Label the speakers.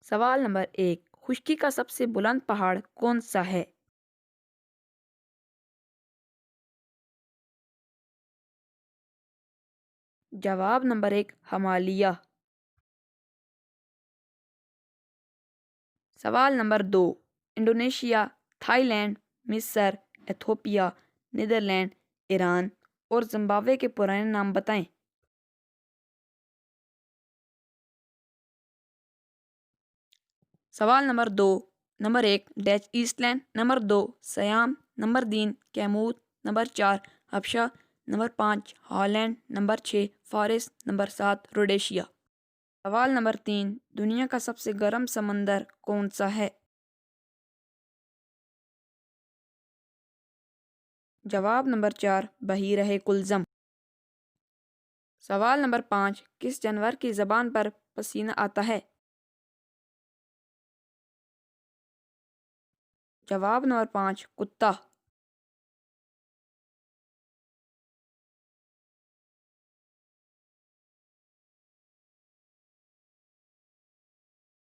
Speaker 1: سوال نمبر 1، خشکی کا سب سے بلند پہاڑ کون سا ہے؟ جواب نمبر 1، ہمالیہ۔ سوال نمبر 2، انڈونیشیا، تھائی لینڈ، مصر، ایتھوپیا، نیدرلینڈ، ایران اور زمبابوے کے پرانے نام بتائیں۔ سوال نمبر 2، نمبر 1 ڈچ ایسٹ لینڈ، نمبر 2 سیام، نمبر 3 کیمور، نمبر 4 حبشہ، نمبر 5 ہالینڈ، نمبر 6 فارس، نمبر 7 روڈیشیا۔ سوال نمبر 3، دنیا کا سب سے گرم سمندر کون سا ہے؟ جواب نمبر 4 بحیرہ کلزم۔ سوال نمبر 5، کس جانور کی زبان پر پسینہ آتا ہے؟ جواب نمبر 5 کتا۔